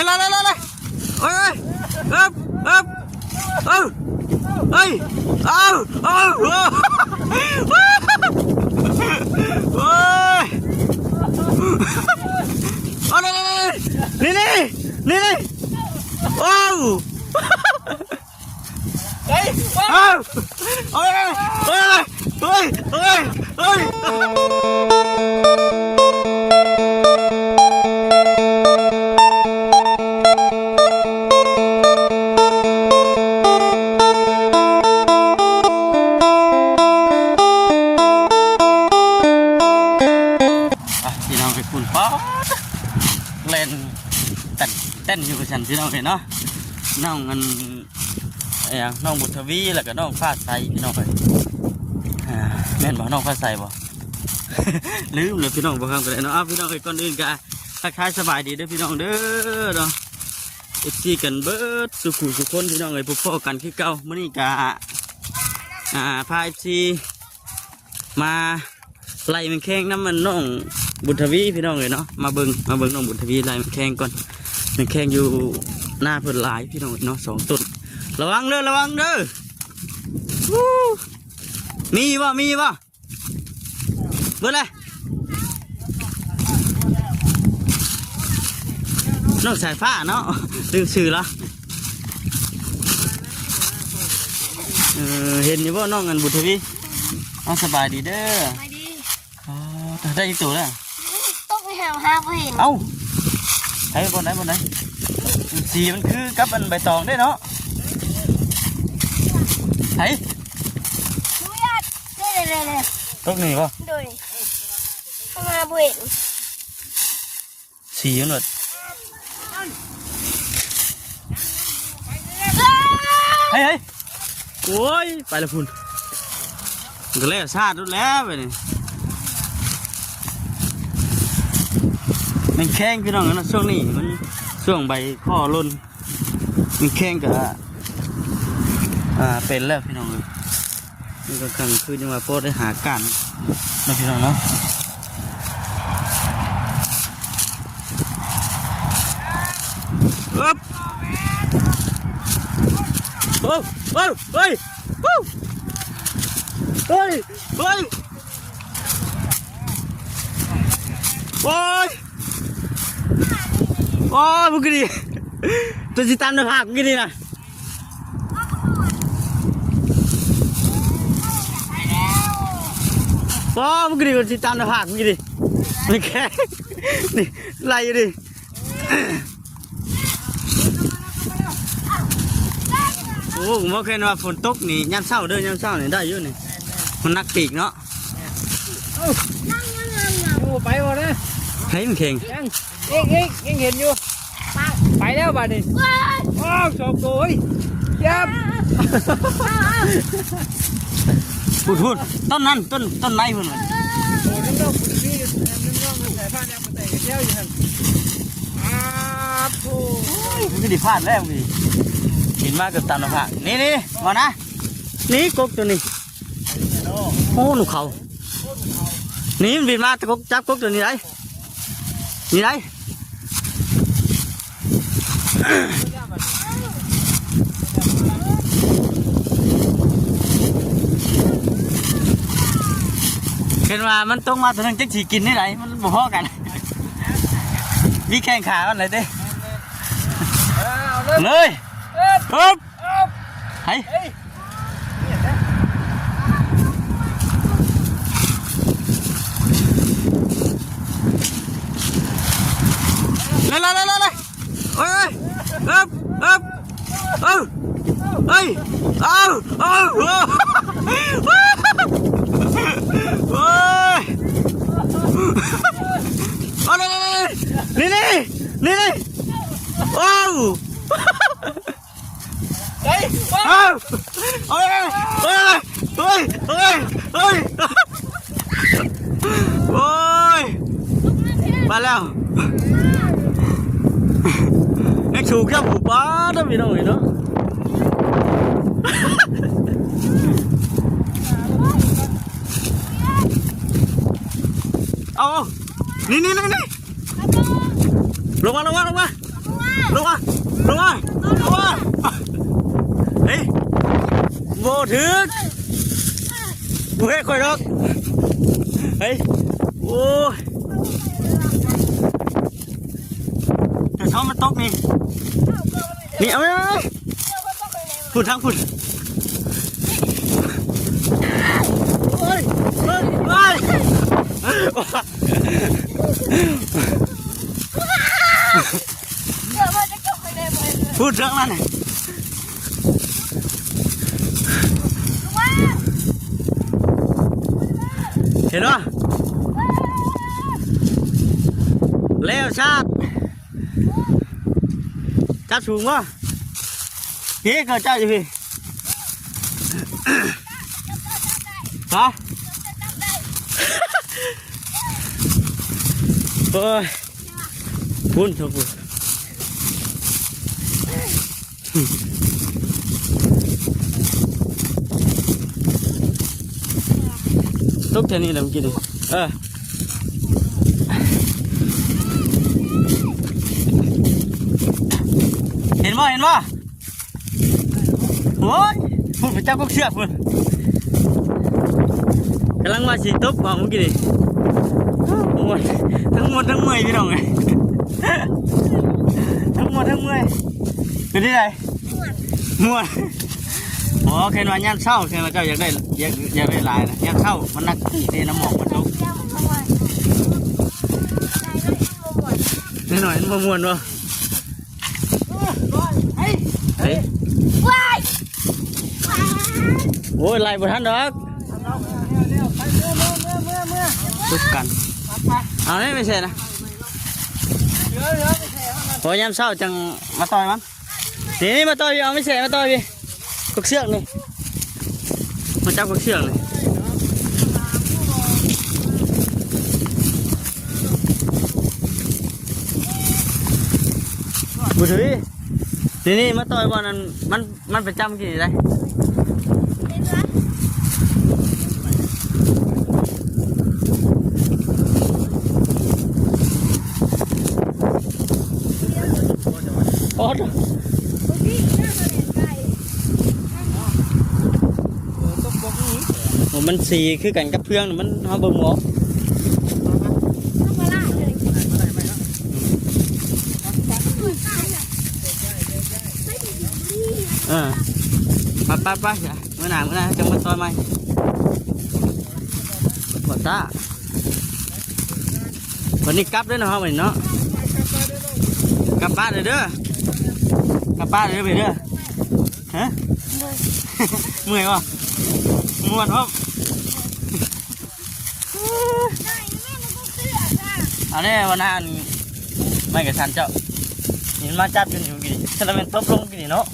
เลยเฮ้ยเอ๊บเฮ้ยเอาโอ้ยเอานี่โอ้เฮ้ยพี่น้องไปปุ่นป๊อเล่นเต้นอยู่กับฉันพี่น้องเห็นเนาะน้องมันน้องบุตรวีแล้วก็น้องฟ้าใสพี่น้องไปแม่นบอกน้องฟ้าใสบ่ลืมเลยพี่น้องบอกคำกันเลยเนาะพี่น้องไปก่อนอื่นกันทักทายสบายดีเด้อพี่น้องเด้อเนาะเอฟซีกันเบิดสุขุสุขคนพี่น้องเลยพบกันคือเก่าเมื่อนี้กะพาเอฟซีมาไล่มันแข้งน้ำมันน้องบุตรวีพี่น้องเลยเนาะมาเบิ่งน้องบุตรวีไล่มันแข้งก่อนมันแข้งอยู่หน้าเพิ่นหลายพี่น้องเนาะ2 ต้นระวังเด้อมีบ่เบิ่งเลยน้องสายฟ้าเนาะลืมชื่อละเห็นอยู่บ่น้องบุตรวีน้องสบายดีเด้อได้อีกตัวแล้วต้องไปหาเขาเห็นเอ้าไอ้บนไหนสีมันคือกับอันใบตองได้เนาะไอ้เลยตกนี่ป่ะโดยเข้ามาบุญสีมันหมดเฮ้ยโอ้ยไปละพุ่นก็เล่ซาดแล้วไปนี่มันแข้งพี่น้องนะช่วงนี้มันช่วงใบข้อล้นมันแข้งกับเป็นแล้วพี่น้องเลยมันก็กลางคืนยังมาโพสได้หากันนะพี่น้องเนาะเฮ้ยโอ้ยบุกดีตัวจิตามในภาคบุกดีนะโอ้บุกดีตัวจิตามในภาคบุกดีนี่แค่นี่ไล่ดิโอ้ผมว่าแค่ว่าฝนตกนี่ยันเศร้าเด้อยันเศร้านี่ได้เยอะนี่มันนักปีกเนาะโอ้ไปหมดเลยเฮ้ยมันเข่งยังเห็นอยู่ไปแล้วบ้านนี้โอ้ชอบตัวยับพูดต้นนั้นต้นไม้พุ่นเลยโอ้น้องพี่น้องสายฟ้าเนี่ยมันแต่งเที่ยวอยู่หันโอ้มันก็ดีพลาดแล้วพี่กินมากเกือบตามลำพังนี่มานะนี่กบตัวนี้โอ้หนูเขานี่มันบินมาตะกบจับกบตัวนี้ได้นี่ได้เห็นว่ามันต้องมาตัวนึงจะฉีกินนี่ไหนมันบ่พอกันมีแข้งขามันเลยเด้เลยปึ๊บเฮ้ยเลยเฮ้ยนี่โอ้มาแล้วไอ้ชูแค่ผูป้าต้องมีน้องอีกเนาะเอานี่ลงมา ลงมาลงมาลงมาเฮ้ยโบถึงบุเฮ้ยคอยดอกเฮ้ยโอ้ยแต่ท้องมันตกนี่นี่เอาไว้ฝุ่นทั้งฝุ่นเฮ้ยเฮ้ยเฮ้ยพูดเรื่องนั้นเห็นป่ะเลี้ยวชาติจับสูงป่ะพี่เกิดเจ้าอยู่พี่ฮะโอ้ยพุ่นทุกคนทุกแค่นี้แหละเมื่อกี้นี่เห็นบ่เห็นบ่โอ้ยพุ่นพระเจ้าก็เชือกพุ่นกำลังมาสีตุ๊บมาเมื่อกี้นี่มวนทั้งมวนทั้งเมื่อยพี่น้องไงทั้งมวนทั้งเมื่อยเป็นที่ไหนมวนโอ้เห็นว่าย่างเศร้าเห็นว่าเจ้าอยากได้ลายนะย่างเศร้ามันนักตีน้ำหมอกมันลุกนิดหน่อยมันมวนวะเฮ้ยโอ้ยลายบนทันดอกทุกกันเอาเนี่ยไม่ใช่นะพอยามเศร้าจังมาต่อยมันนี่มาต่อยเอาไม่ใช่มาต่อยพี่กุกเชือกนี่มาจับกุกเชือกนี่บุตรพี่นี่มาต่อยบอลนั้นมันประจำกี่ได้โอ้โหมันสีคือกันกับเพื่อนมันเขาเบิ่งหมอไปเมื่อหนาจังมาต่อยไหมปวดตาวันนี้กลับด้วยนะครับวันนี้เนาะกลับบ้านเลยเด้อกลับบ้านเลยไปเด้อฮะเมื่อยวะม่วนครับอันนี้วันนั้นไม่กับฉันเจ้านี่มาจับกันอยู่กี่ฉันเป็นทบลงกี่เนาะ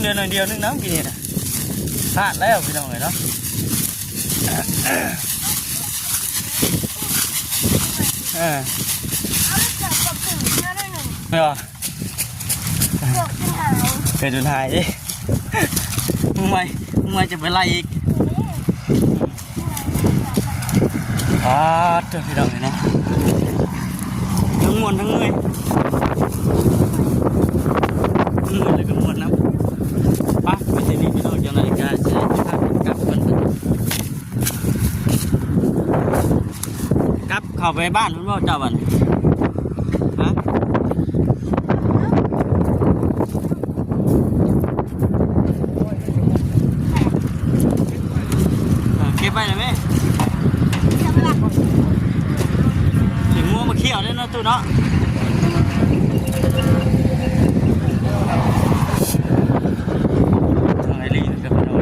เดือนหน่อยเดียวนึงน้ำกี่นี่นะพลาดแล้วพี่น้องเลยเนาะไม่หรอเป็นจนหายดิมึงไม่จะไปไล่อีกเจอพี่น้องเลยนะทั้งมวลทั้งเมื่อยเลยก็มวลนะปั๊บไปที่นี่พี่น้องจังไรกันใช่ครับกับมันกับเข้าไปบ้านคุณพ่อเจ้าบ้านฮะเก็บไปเลยไหมถึงงัวมาเขี่ยวเลยเนาะตู้เนาะไอ้ลีนกับพี่น้อง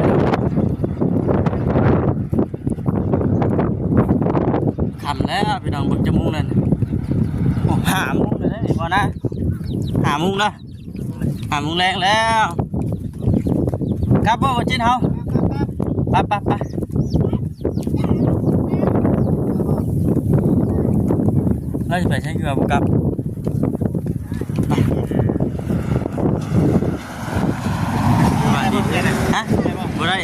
ขันแล้วพี่น้องบึงจมูกนั่นหามุ้งเลยนะนี่พอนะหามุ้งนะหามุ้งแรงแล้วกลับบ่มาจิ้นเฮาไปเราจะไปใช้เกลือบุกับมาดีเลยนะฮะบ่ได้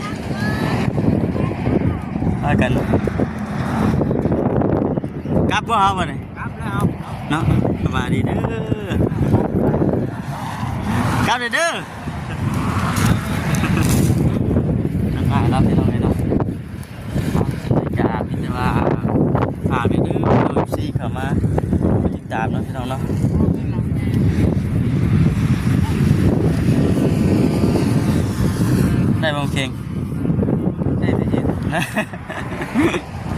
ไปกันกลับบ่เอาบ่เนี่ยกลับแล้วเนาะมาดีเด้อ กลับเด้ออ่ารับพี่น้องเลยเนาะจะพิจารณาฝากเด้อโดยซีเข้ามาติดตามเนาะพี่น้องเนาะได้บ้างเพลงได้ไปยินนะ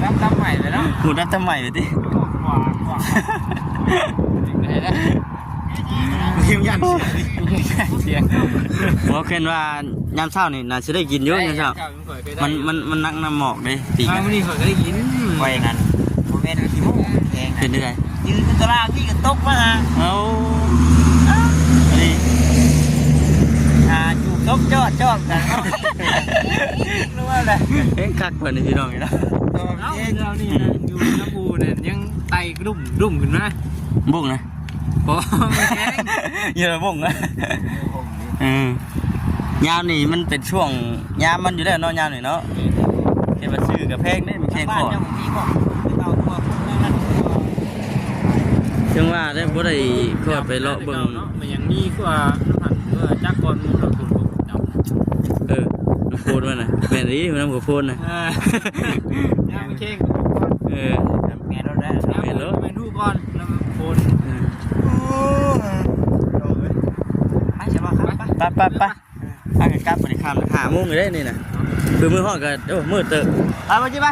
รับตั้มใหม่เลยเนาะ หูนับทำใหม่ไปดิ กว่าไหนนะ พิมพ์ยันเสียงบอกเคนว่ายามเช้านี่น่าจะได้กินเยอะยามเช้ามันนักน้ำหมอกเลยปีก วันนี้ข่อยก็ได้ยิน ไว้นั้น โมเมนต์ที่พวกแพง เป็นได้ไง ยืนตลาดพี่ก็ตกมาฮะ เอาอันนี้ จูบตกจอดกันรู้ว่าอะไร เอ็งคักกว่านี้พี่น้องนะ เรานี่นะอยู่น้ำบูเนี่ยยังไตกรุ่มขึ้นมา บุ้งนะ พอไม่แข็ง เยอะบุ้งนะยามนี่มันเป็นช่วงยามมันอยู่แล้วเนาะยามนี่เนาะเก็บมาซื้อกับแพงได้มันแพงขอดจังว่าได้บ่ได้ก็ไปเลาะเบิ่ง มันยังมีกว่าน้ำผันเพื่อจักก่อนมูเราคุณจับ น้ำโพนมันนะแม่นดีน้ำหัวโพนนะ ย่างเข่ง แม่นรถได้ แม่นรถแม่นทูก่อนน้ำโพนไปใช่ป่ะครับ ไปอากาศกลับไปในคำหาโมงเลยได้นี่นะคือมือห้องก็มืดเตอะไปมาจิไป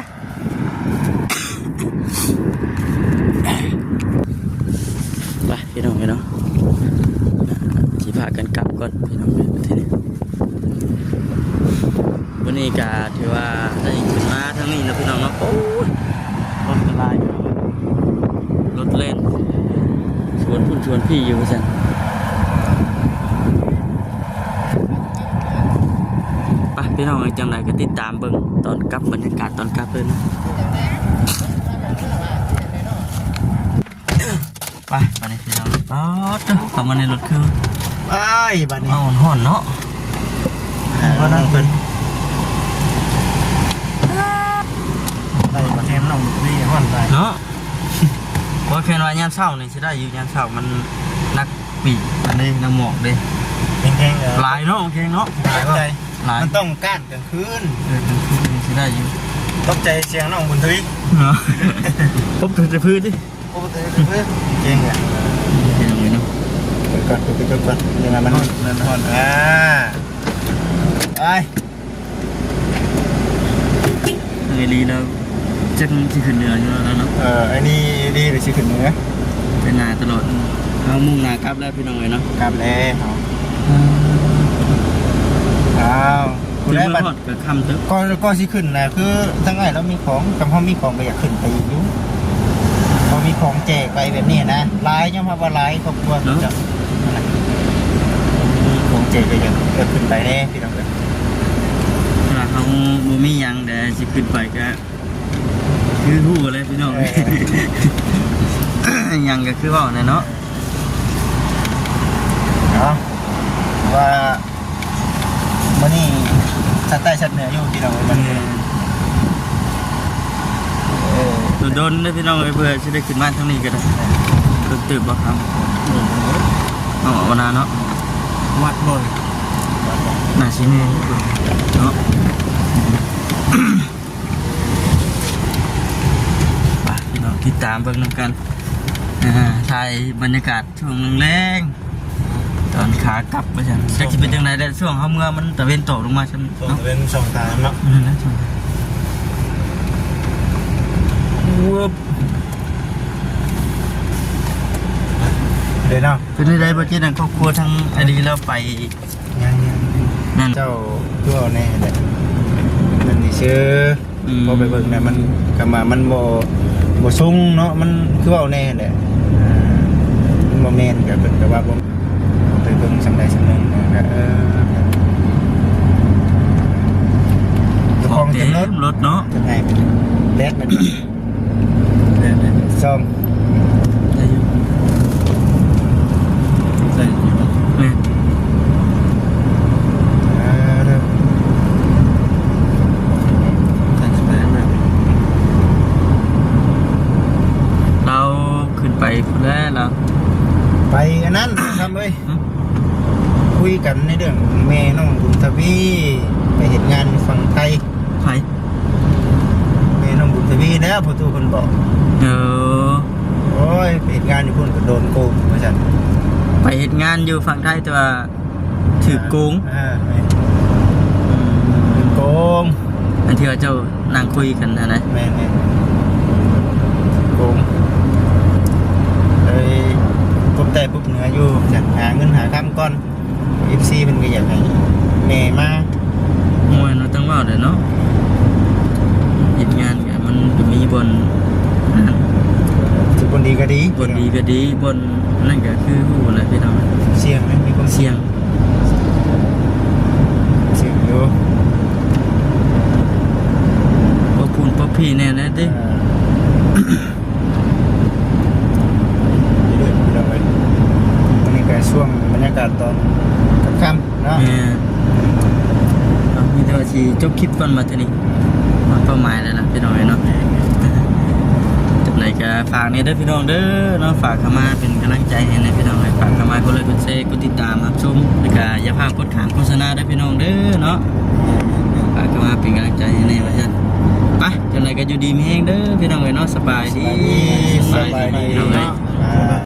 ไปพี่น้องพี่น้องที่พากันกลับก่อนพี่น้องทีนี้วันนี้ก็ถือว่าได้ขึ้นมาทั้งนี้นะพี่น้องเนาะโอ้ยรถกระไรรถเล่นชวนคุณชวนพี่อยู่สั่นไปพี่น้องจังไรก็ติดตามเบิ่งตอนกลับบรรยากาศตอนกลับเลยนะไปนี่พี่น้องอ๋อเข้ามาในรถคือ ไปบัดนี้ เอาห่อนเนาะ ก็นั่งเป็นได้มาแทนน้องนี่ห่อนไป เนาะเพราะแค่ว่ายามเช้านี่สิได้อยู่ยามเช้ามันนักปีกอันนี้น้ำหมอกเด้ แข็งๆ หลายเนาะโอเคเนาะ หลายใจ หลาย มันต้องก้านกลางคืน กลางคืนนี่สิได้อยู่ ตกใจเสียงน้องบุญทวี เนาะพบถึงจะพื้นดิ โอ้แต่เพื่อนเก่งอ่ะ เห็นไหมเนาะ ก่อนก่อนยังไงมันห่อนไป เงลีแล้วจะที่ขึ้นเหนืออยู่แล้วเนาะ ไอ้นี่ดีหรือชิขึ้นเหนือ เป็นนาตลอดเอามุ่งหน้ากลับแล้วพี่น้องเลยเนาะ กลับแล้วอ้าว คุณได้บัตรกับคำตึ๊บ ก็ชิขึ้นนะคือทั้งไงเรามีของกับพ่อมีของก็อยากขึ้นไปอีกอยู่พอมีของแจกไปแบบนี้นะลายย่อมว่าลายครอบครัวจะของแจกก็อยากขึ้นไปแน่พี่น้องเลย ถ้าเขาบ่มียังแต่สิขึ้นไปก็คือหู้เลยพี่น้องยังก็คือว่าเนาะ เนาะว่ามื่อนี้ชัดใต้ชัดเหนืออยู่พี่น้องมันโดนได้พี่น้องเพื่อจะได้ขึ้นบ้านทั้งนี้ก็ได้ตื่นบ่ครับเอาวันนั้นเนาะ วัดบน น่าชินี่เนาะไปพี่น้องติดตามเบิ่งนำกันถ่ายบรรยากาศช่วงแรงตอนขากลับไปจังจะคิดเป็นจังไดได้ช่วงเขาเมื่อมันตะเวนตกลงมาใช่ไหม ส่งเป็นส่งตามเนาะ นั่นนะช่วงเดี๋ยวเนาะ เป็นได้ประเทศนั้นครอบครัวทั้งไอดีแล้วไป ยัง นั่น เจ้าตัวแน่เลยมันนี่ชื่อพอไปเบิ่งเนี่ยมันกลับมามันบ่ซุ่งเนาะมันคือว่าแน่แหละมันบ่แม่นก็เป็นแต่ว่าบ่ไปเบิ่งสำใดสำหนึ่งก็จะคลองจะรถ เนาะ จะไหนแลกมันซ่อม ได้อยู่ใส่อยู่เนี่ย เราขึ้นไปพุ่นแล้วเรา ไปอันนั้นทำเลยคุ คุยกันในเรื่องแม่น้องบุญทวีไปเฮ็ดงานอยู่ฝั่งไทย ไผ แม่น้องบุญทวีแล้วพ่อตู่เพิ่นบอก เออ โอ้ยไปเฮ็ดงานอยู่พุ่นก็โดนโกงว่าซั่น ไปเฮ็ดงานอยู่ฝั่งไทยแต่ว่าถือโกง แม่ถือโกง อันที่ว่าเจ้านั่งคุยกันนะ แม่โกงเลยปุ๊บแต่ปุ๊บเหนืออยู่จัดหาเงินหาคำก่อน FC มันก็อยากให้แม่มา มวยเนาะต้องเว้าเด้อเนาะเฮ็ดงานก็มันก็มีบนนั่น ทุกคนดีก็ดี บนดีก็ดีบนนั่นก็คือฮู้แหละพี่น้อง เสี่ยงไหมมีความ เสียง เสี่ยงอยู่ บ่พูนบ่พี่แน่นะเด้ เรื่อยๆเราไปวันนี้ก็ช่วงบรรยากาศตอนค่ำๆเนาะ แม่เอามีแต่ว่าสิจบคลิปก่อนมาเท่านี้มันเป้าหมายแล้วล่ะพี่น้องเนาะจังไดก็ฝากนี่เด้อพี่น้องเด้อเนาะฝากเข้ามาเป็นกำลังใจให้ในพี่น้องฝากเข้ามากดไลค์กดแชร์กดติดตามรับชมแล้วก็อย่าพลาดกดขามโฆษณาเด้อพี่น้องเด้อเนาะฝากเข้ามาเป็นกำลังใจให้ในว่าซั่นไปจังไดก็อยู่ดีมีแฮงเด้อพี่น้องเนาะสบายดี สบายดี พี่น้องเอ้ย อ่า